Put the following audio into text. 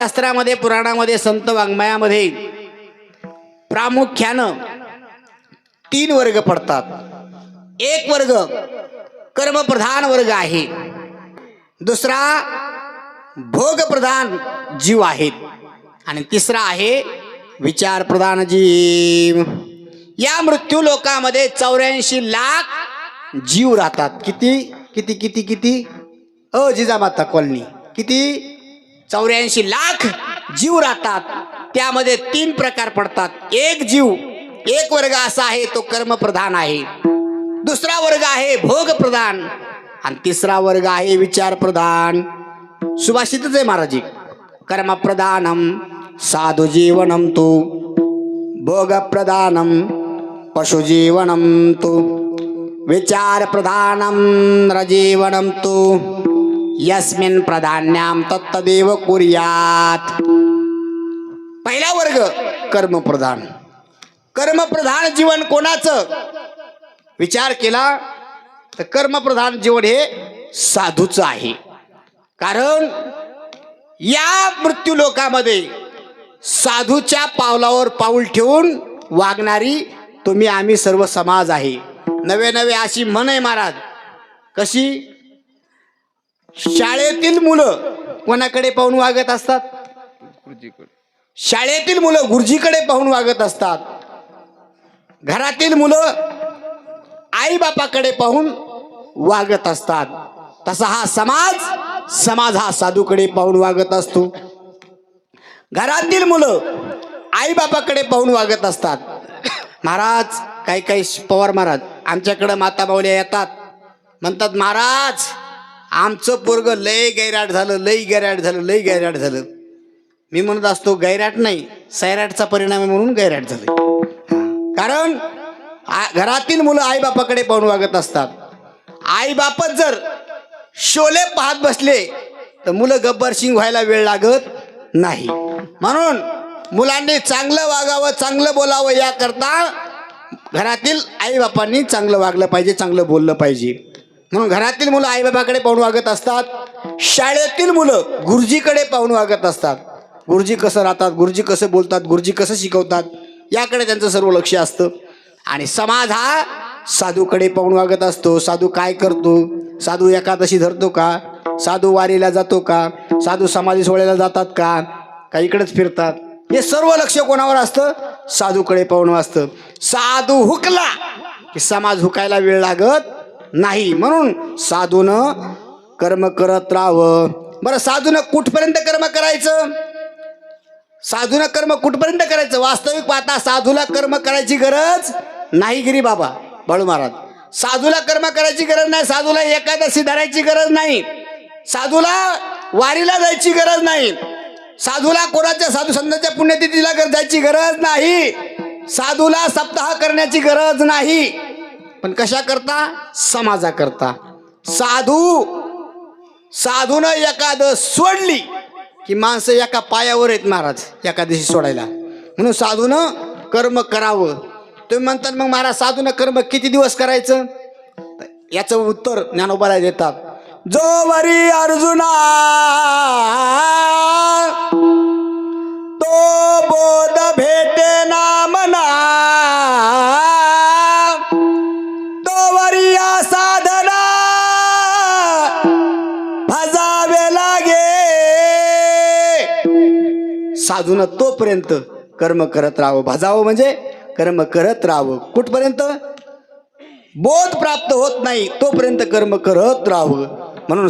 शास्त्रामध्ये पुराणामध्ये संत वाङ्मयामध्ये प्रामुख्यानं 3 वर्ग पडतात. एक वर्ग कर्मप्रधान वर्ग आहे, दुसरा भोगप्रधान जीव आहेत आणि तिसरा आहे विचारप्रधान जीव. या मृत्यू लोकामध्ये 84 लाख जीव राहतात. किती किती किती किती जिजामाता कॉलनी किती 84 लाख जीव राहतात. त्यामध्ये 3 प्रकार पडतात. एक वर्ग असा आहे तो कर्मप्रधान आहे, दुसरा वर्ग आहे भोगप्रधान आणि तिसरा वर्ग आहे विचारप्रधान. सुभाषितच आहे महाराजी, कर्मप्रधानम साधु जीवनम तु भोगप्रधानम पशुजीवनम तु विचारप्रधानम नरजीवनम तु यस्मिन् प्राधान्यम तत्तदेव कुर्यात. पहिला वर्ग कर्मप्रधान. कर्मप्रधान जीवन कोणाचं विचार केला तर कर्मप्रधान जीवन हे साधूचं आहे. कारण या मृत्यू लोकामध्ये साधूच्या पावलावर पाऊल ठेवून वागणारी तुम्ही आम्ही सर्व समाज आहे. नवे नवे अशी म्हण आहे महाराज. कशी? शाळेतील मुलं कोणाकडे पाहून वागत असतात? शाळेतील मुलं गुरुजीकडे पाहून वागत असतात. घरातील मुलं आई बापाकडे पाहून वागत असतात. तसा हा समाज हा साधूकडे पाहून वागत असतो. घरातील मुलं आई बापाकडे पाहून वागत असतात. महाराज काही पवार महाराज आमच्याकडे माता माऊल्या येतात, म्हणतात महाराज आमचं पोरग लय गैराट झालं. मी म्हणत असतो गैराट नाही, सैराटचा परिणाम आहे म्हणून गैराट झालं. कारण घरातील मुलं आई बापाकडे पाहून वागत असतात. आई बापच जर शोले पाहत बसले तर मुलं गब्बर सिंग व्हायला वेळ लागत नाही. म्हणून मुलांनी चांगलं वागावं, चांगलं बोलावं, याकरता घरातील आई बापांनी चांगलं वागलं पाहिजे, चांगलं बोललं पाहिजे. म्हणून घरातील मुलं आई बापाकडे पाहून वागत असतात. शाळेतील मुलं गुरुजीकडे पाहून वागत असतात. गुरुजी कसं राहतात, गुरुजी कसं बोलतात, गुरुजी कसं शिकवतात, याकडे त्यांचं सर्व लक्ष असतं. आणि समाज हा साधूकडे पाहून वागत असतो. साधू काय करतो, साधू एकादशी धरतो का, साधू वारीला जातो का, साधू समाधी सोहळ्याला जातात का इकडेच फिरतात, हे सर्व लक्ष कोणावर असतं? साधूकडे पाहून असतं. साधू हुकला की समाज हुकायला वेळ लागत नाही. म्हणून साधूनं कर्म करत राहावं. बरं, साधूनं कुठपर्यंत कर्म करायचं? साधूनं कर्म कुठपर्यंत करायचं? वास्तविक पाहता साधूला कर्म करायची गरज नाही. गिरी बाबा बाळू महाराज, साधूला कर्म करायची गरज नाही. साधूला एकादशी धरायची गरज नाही. साधूला वारीला जायची गरज नाही. साधूला कोणाच्या साधू संतांच्या पुण्यतिथीला जायची गरज नाही. साधूला सप्ताह करण्याची गरज नाही. पण कशा करता? समाजा करता. साधूनं एकादश सोडली की माणसं एका पायावर आहेत महाराज एकादशी सोडायला. म्हणून साधूनं कर्म करावं. तुम्ही म्हणतात मग महाराज साधूनं कर्म किती दिवस करायचं? याचं उत्तर ज्ञानोबाला देतात. जोवरी अर्जुना तो बोध भेटे ना मना, तोवरी या साधना भजावे लागे. साधून तोपर्यंत कर्म करत राहावं. भजावं म्हणजे कर्म करत राहावं. कुठपर्यंत? बोध प्राप्त होत नाही तोपर्यंत कर्म करत राहावं. म्हणून